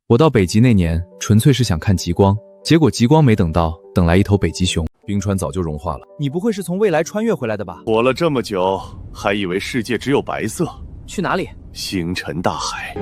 我到北極那年，純粹是想看極光，結果極光没等到，等來一頭北極熊，冰川早就融化了。你不会是從未来穿越回来的吧？活了这麼久，還以為世界只有白色。去哪裡？星辰大海。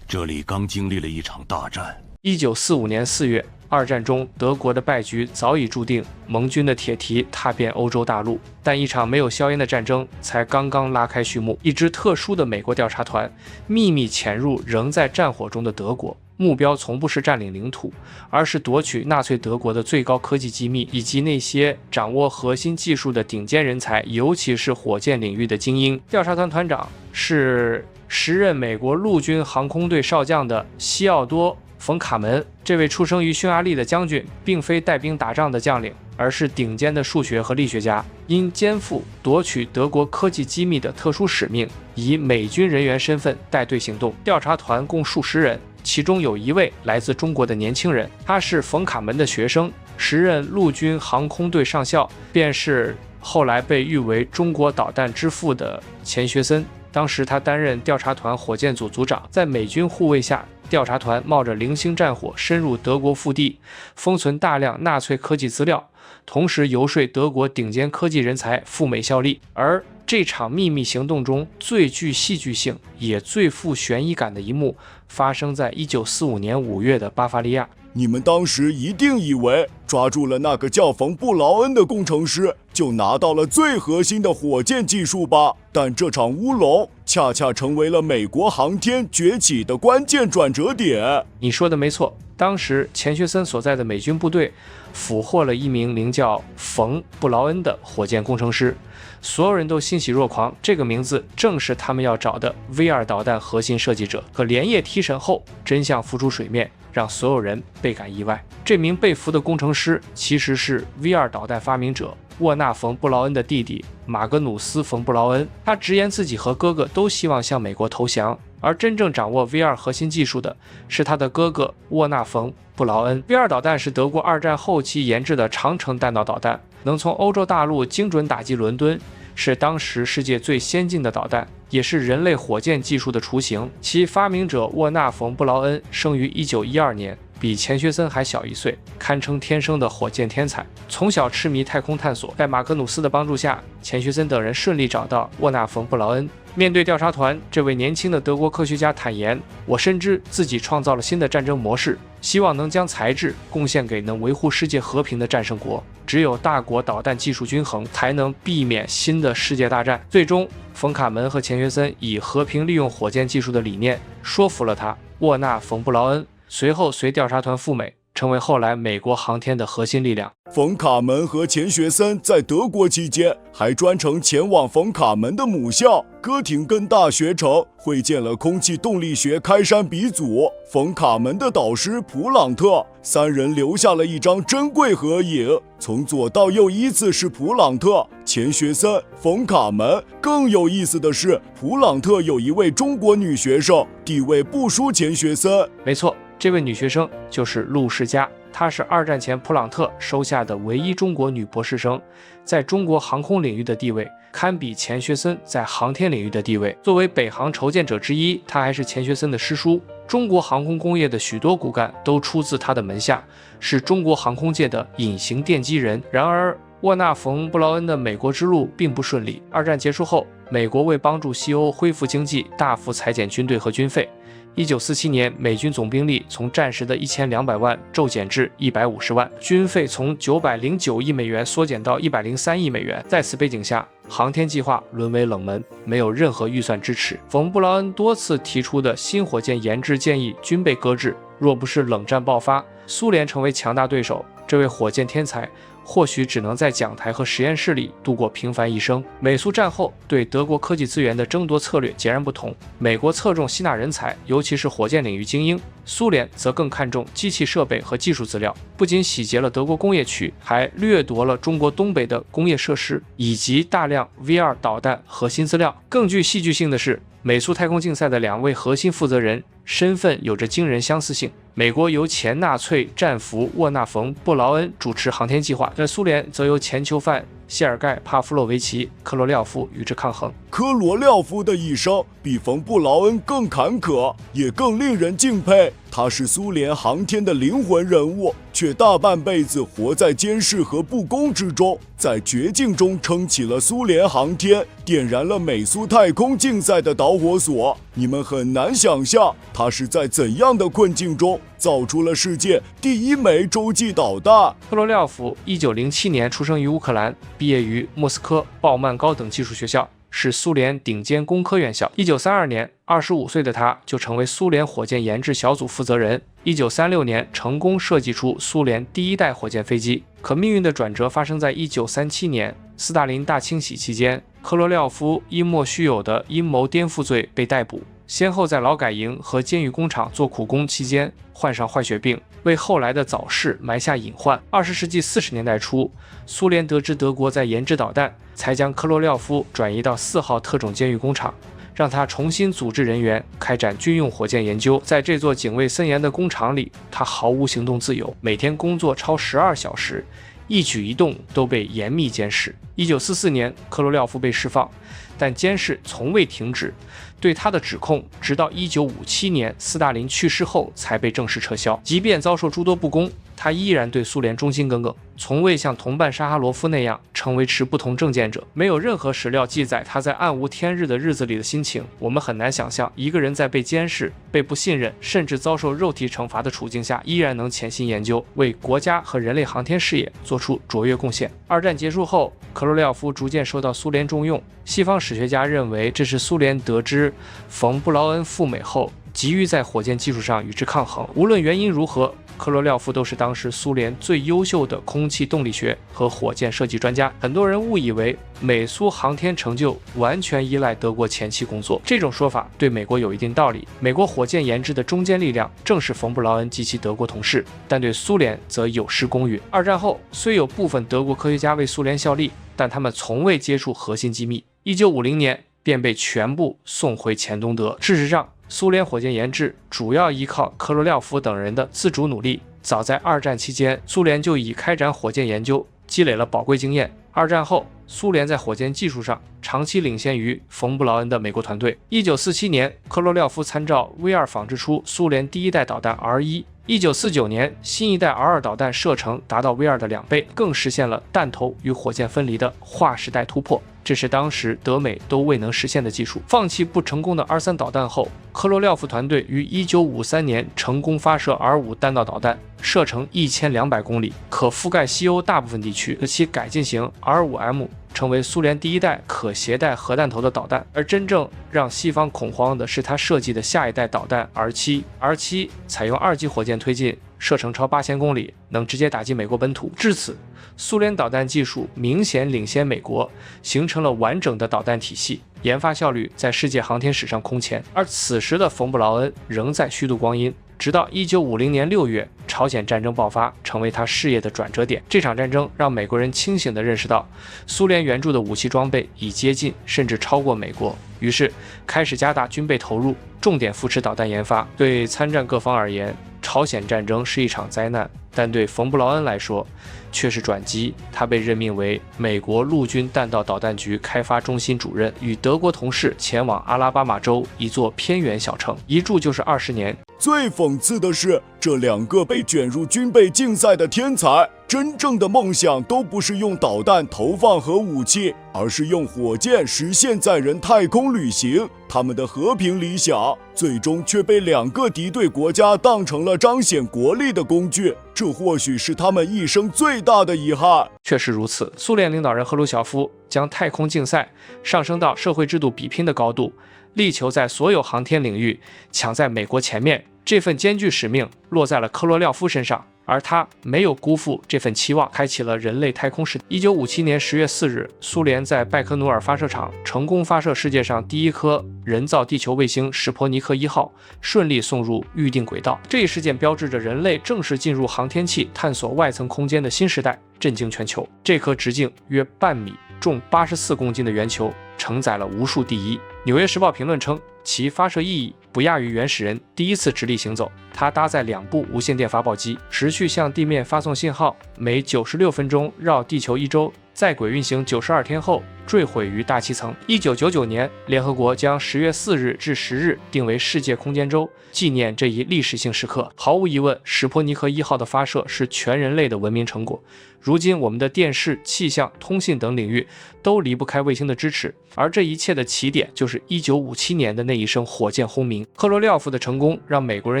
这裡剛經歷了一場大戰。1945年4月，二戰中德國的敗局早已注定，盟軍的鐵蹄踏遍歐洲大陸。但一場沒有硝煙的戰爭才剛剛拉開序幕。一支特殊的美國調查團秘密潛入仍在戰火中的德國，目標從不是佔領領土，而是奪取納粹德國的最高科技機密以及那些掌握核心技術的頂尖人才，尤其是火箭領域的精英。調查團團長是时任美國陸軍航空隊少將的西奧多·馮卡門。這位出生於匈牙利的將軍並非帶兵打仗的将領，而是頂尖的數學和力學家。因肩負夺取德國科技機密的特殊使命，以美軍人員身份帶隊行動。調查團共數十人，其中有一位來自中國的年輕人，他是馮卡門的學生，时任陸軍航空隊上校，便是後來被譽為中國導彈之父的錢學森。當時他擔任調查團火箭組組長，在美軍護衛下，調查團冒着零星戰火深入德國腹地，封存大量納粹科技資料，同時游說德國頂尖科技人才赴美效力。而這場秘密行動中最具戲劇性也最富懸疑感的一幕，發生在1945年5月的巴伐利亞。你們當時一定以為抓住了那個叫馮布勞恩的工程師，就拿到了最核心的火箭技術吧？但這場烏龍恰恰成為了美國航天崛起的關鍵轉折點。你說的沒錯，當時錢學森所在的美軍部隊俘獲了一名名叫馮布勞恩的火箭工程師，所有人都欣喜若狂，這個名字正是他們要找的 V2 導彈核心設計者。可連夜提審後，真相浮出水面，讓所有人倍感意外。這名被俘的工程師其實是 V2 導彈發明者沃納·馮·布勞恩的弟弟馬格努斯·馮·布勞恩。他直言自己和哥哥都希望向美國投降，而真正掌握 V2 核心技術的是他的哥哥沃納·馮·布勞恩。V2 導彈是德國二戰後期研制的長程彈道導彈，能從歐洲大陸精準打擊倫敦，是當時世界最先進的導彈，也是人類火箭技術的雛形。其發明者沃納·馮·布勞恩生於1912年，比錢學森還小1歲，堪稱天生的火箭天才。從小痴迷太空探索，在馬格努斯的幫助下，錢學森等人順利找到沃納·馮·布勞恩。面對調查團，這位年輕的德國科學家坦言：“我深知自己創造了新的戰爭模式，希望能將才智貢獻給能維護世界和平的戰勝國。只有大國導彈技術均衡，才能避免新的世界大戰。”最終，馮卡門和錢學森以和平利用火箭技術的理念說服了他。沃納·馮·布勞恩隨後隨調查團赴美，成為後來美國航天的核心力量。馮卡門和錢學森在德國期間，還專程前往馮卡門的母校哥廷根大學城，會見了空氣動力學開山鼻祖馮卡門的導師普朗特。三人留下了一張珍貴合影，從左到右依次是普朗特、錢學森、馮卡門。更有意思的是，普朗特有一位中國女學生，地位不輸錢學森。沒錯，這位女學生就是陸世佳。她是二戰前普朗特收下的唯一中國女博士生，在中國航空領域的地位堪比錢學森在航天領域的地位。作為北航籌建者之一，她還是錢學森的師叔。中國航空工業的許多骨幹都出自她的門下，是中國航空界的隱形奠基人。然而，沃納·馮·布勞恩的美國之路並不順利。二戰結束後，美國為幫助西歐恢復經濟，大幅裁減軍隊和軍費。1947年，美軍總兵力從戰時的1200萬驟減至150萬，軍費從909億美元縮減到103億美元。在此背景下，航天計劃淪為冷門，沒有任何預算支持。馮布勞恩多次提出的新火箭研制建議均被擱置。若不是冷戰爆發，蘇聯成為強大對手，這位火箭天才或許只能在講台和實驗室裡度過平凡一生。美蘇戰後對德國科技資源的爭奪策略截然不同，美國側重吸納人才，尤其是火箭領域精英；蘇聯則更看重機器設備和技術資料，不僅洗劫了德國工業區，還掠奪了中國東北的工業設施以及大量 V2 導彈核心資料。更具戲劇性的是，美蘇太空競賽的兩位核心負責人身份有着驚人相似性。美國由前納粹戰俘沃納馮·布勞恩主持航天計劃，在蘇聯則由前囚犯謝爾蓋·帕夫洛維奇·科羅廖夫與之抗衡。科羅廖夫的一生比馮·布勞恩更坎坷，也更令人敬佩。他是蘇聯航天的靈魂人物，卻大半輩子活在監視和不公之中，在絕境中撐起了蘇聯航天，點燃了美蘇太空競賽的導火索。你們很難想象，他是在怎樣的困境中造出了世界第一枚洲際導彈。科罗廖夫1907年出生於烏克蘭，畢業於莫斯科鮑曼高等技術學校，是蘇聯頂尖工科院校。1932年，25歲的他就成為蘇聯火箭研制小組負責人。1936年，成功設計出蘇聯第一代火箭飛機。可命運的轉折發生在1937年，斯大林大清洗期間，科羅廖夫因莫須有的陰謀顛覆罪被逮捕，先後在勞改營和監獄工廠做苦工期間患上壞血病，為後來的早逝埋下隱患。20世紀40年代初，蘇聯得知德國在研制導彈，才將科羅廖夫轉移到4號特種監獄工廠，讓他重新組織人員，開展軍用火箭研究。在這座警衛森嚴的工廠裡，他毫無行動自由，每天工作超12小時，一舉一動都被嚴密監視。1944年，科羅廖夫被釋放，但監視從未停止。對他的指控，直到1957年斯大林去世後才被正式撤銷。即便遭受諸多不公，他依然對蘇聯忠心耿耿，從未像同伴沙哈羅夫那樣成為持不同政見者。沒有任何史料記載他在暗無天日的日子裡的心情。我們很難想象一個人在被監視、被不信任，甚至遭受肉體懲罰的處境下，依然能潛心研究，為國家和人類航天事業做出卓越貢獻。二戰結束後，科羅廖夫逐漸受到蘇聯重用。西方史學家認為，這是蘇聯得知馮·布勞恩赴美後，急於在火箭技術上與之抗衡。無論原因如何，科羅廖夫都是當時蘇聯最優秀的空氣動力學和火箭設計專家。很多人誤以為美蘇航天成就完全依賴德國前期工作，這種說法對美國有一定道理。美國火箭研制的中堅力量正是馮·布勞恩及其德國同事，但對蘇聯則有失公允。二戰後，雖有部分德國科學家為蘇聯效力，但他們從未接觸核心機密。1950年便被全部送回前東德。事實上，蘇聯火箭研制主要依靠科羅廖夫等人的自主努力。早在二戰期間，蘇聯就已開展火箭研究，積累了寶貴經驗。二戰後，蘇聯在火箭技術上長期領先於馮·布勞恩的美國團隊。1947年，科羅廖夫參照 V2 仿製出蘇聯第一代導彈 R1。1949年，新一代 R2 導彈射程達到 V2 的2倍，更實現了彈頭與火箭分離的劃時代突破。這是當時德美都未能實現的技術。放棄不成功的 R3 導彈後，科羅廖夫團隊於1953年成功發射 R5 彈道導彈，射程1200公里，可覆蓋西歐大部分地區。其改進型 R5M 成為蘇聯第一代可攜帶核彈頭的導彈。而真正讓西方恐慌的是他設計的下一代導彈 R7。R7 採用2級火箭推進，射程超8000公里，能直接打擊美國本土。至此，蘇聯導彈技術明顯領先美國，形成了完整的導彈體系，研發效率在世界航天史上空前。而此時的馮·布勞恩仍在虛度光陰，直到1950年6月，朝鮮戰爭爆發，成為他事業的轉折點。這場戰爭讓美國人清醒地認識到，蘇聯援助的武器裝備已接近甚至超過美國，於是開始加大軍備投入，重點扶持導彈研發。對參戰各方而言，朝鮮戰爭是一場災難，但對馮·布勞恩來說卻是轉機。他被任命為美國陸軍彈道導彈局開發中心主任，與德國同事前往阿拉巴馬州一座偏遠小城，一住就是20年。最諷刺的是，這兩個被捲入軍備競賽的天才，真正的夢想都不是用導彈投放核武器，而是用火箭實現載人太空旅行。他們的和平理想，最終卻被兩個敵對國家當成了彰顯國力的工具。這或許是他們一生最大的遺憾。確實如此，蘇聯領導人赫魯曉夫將太空競賽上升到社會制度比拼的高度，力求在所有航天領域搶在美國前面。這份艱巨使命落在了科羅廖夫身上，而他沒有辜負這份期望，開啟了人類太空時代。1957年10月4日，蘇聯在拜科努爾發射場成功發射世界上第一顆人造地球衛星史波尼克1號，順利送入預定軌道。這一事件標誌着人類正式進入航天器探索外層空間的新時代，震驚全球。這顆直徑約半米、重84公斤的圓球承載了無數第一。紐約時報評論稱，其發射意義不亞於原始人第一次直立行走。它搭載2部無線電發報機，持續向地面發送信號，每96分鐘繞地球1周，在軌運行92天後墜毀於大氣層。1999年，聯合國將10月4日至10日定為世界空間週，紀念這一歷史性時刻。毫無疑問，史波尼克1號的發射是全人類的文明成果。如今，我們的電視、氣象、通信等領域都離不開衛星的支持，而這一切的起點就是1957年的那一聲火箭轟鳴。科羅廖夫的成功讓美國人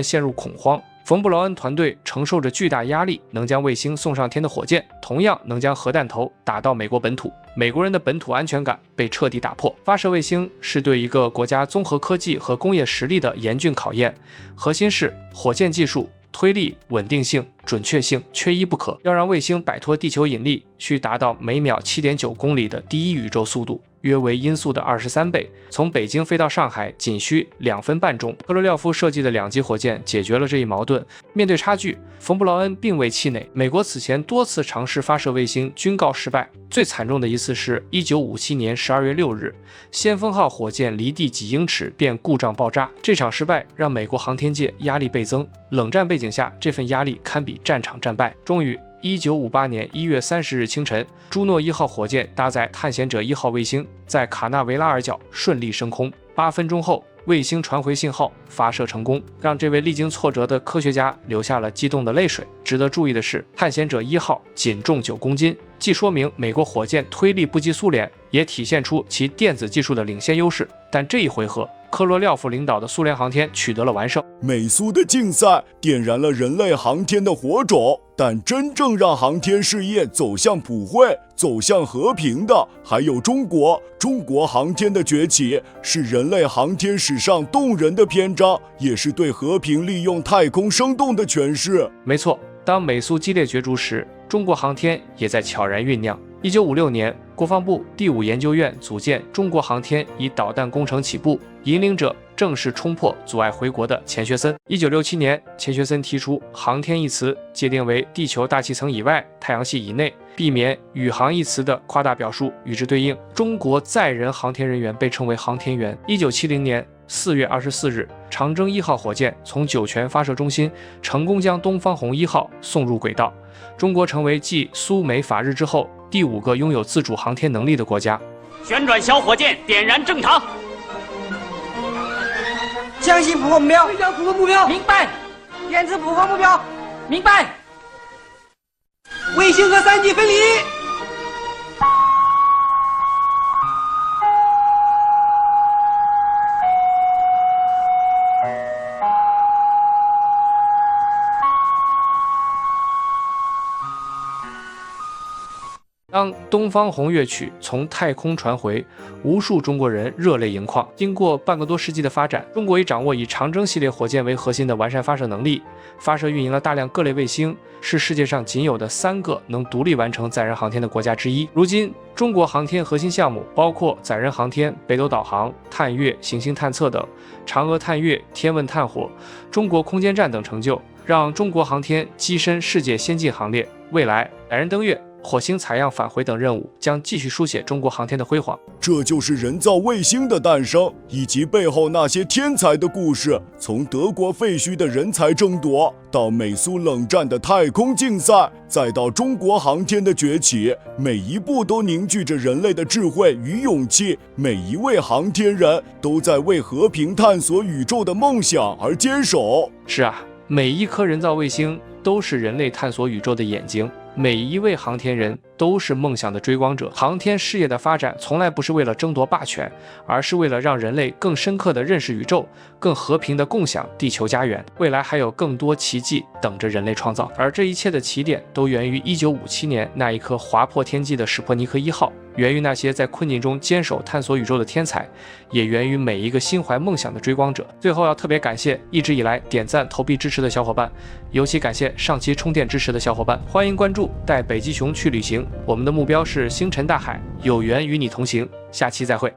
陷入恐慌。馮布勞恩團隊承受着巨大壓力，能將衛星送上天的火箭，同樣能将核彈頭打到美國本土。美國人的本土安全感被徹底打破。發射衛星是對一個國家綜合科技和工業實力的嚴峻考驗，核心是火箭技術、推力、穩定性、準確性缺一不可。要讓衛星擺脫地球引力，需達到每秒 7.9 公里的第一宇宙速度，約為音速的23倍。從北京飛到上海僅需2分半鐘。科罗廖夫設計的2級火箭解決了這一矛盾。面對差距，馮布勞恩並未氣餒。美國此前多次嘗試發射衛星均告失敗，最慘重的一次是1957年12月6日，先鋒號火箭離地幾英尺便故障爆炸。這場失敗讓美國航天界壓力倍增。冷戰背景下，這份壓力堪比戰場戰敗。終於1958年1月30日清晨，朱諾1號火箭搭載探險者1號衛星，在卡納維拉爾角順利升空。8分鐘後，衛星傳回信號，發射成功，讓這位歷經挫折的科學家流下了激動的淚水。值得注意的是，探險者1號僅重9公斤，既說明美國火箭推力不及蘇聯，也體現出其電子技術的領先優勢。但這一回合，科羅廖夫領導的蘇聯航天取得了完勝。美蘇的競賽點燃了人類航天的火種，但真正讓航天事業走向普惠、走向和平的，還有中國。中國航天的崛起是人類航天史上動人的篇章，也是對和平利用太空生動的詮釋。沒錯，當美蘇激烈角逐時，中國航天也在悄然醞釀。1956年，國防部第5研究院組建中國航天以導彈工程起步，引領者正是衝破阻礙回國的錢學森。1967年，錢學森提出航天一詞界定為地球大氣層以外、太陽系以內，避免宇航一詞的誇大表述。與之對應，中國載人航天人員被稱為航天員。1970年4月24日，長征1號火箭從酒泉發射中心成功將東方紅1號送入軌道，中國成為繼蘇美法日之後第5個擁有自主航天能力的國家。旋轉小火箭點燃正常，向西捕獲目標，要捕獲目標，明白。電子捕獲目標，明白。衛星和3D 分離。當東方紅樂曲從太空傳回，無數中國人熱淚盈眶。經過半個多世紀的發展，中國已掌握以長征系列火箭為核心的完善發射能力，發射運營了大量各類衛星，是世界上僅有的3個能獨立完成載人航天的國家之一。如今，中國航天核心項目包括載人航天、北斗導航、探月、行星探測等，嫦娥探月、天問探火、中國空間站等成就，讓中國航天躋身世界先進行列。未來，载人登月、火星採樣返回等任務將繼續書寫中國航天的輝煌。這就是人造衛星的誕生，以及背後那些天才的故事。從德國廢墟的人才爭奪，到美蘇冷戰的太空競賽，再到中國航天的崛起，每一步都凝聚着人類的智慧與勇氣。每一位航天人都在為和平探索宇宙的夢想而堅守。是啊，每一顆人造衛星都是人類探索宇宙的眼睛。每一位航天人都是夢想的追光者。航天事業的發展從來不是為了爭奪霸權，而是為了讓人類更深刻地認識宇宙，更和平地共享地球家園。未來還有更多奇蹟等着人類創造，而這一切的起點都源於1957年那一顆劃破天際的史波尼克1號，源於那些在困境中堅守探索宇宙的天才，也源於每一個心懷夢想的追光者。最後要特別感謝一直以來點讚投幣支持的小夥伴，尤其感謝上期充電支持的小夥伴。歡迎關注帶北極熊去旅行，我們的目標是星辰大海，有緣與你同行。下期再會。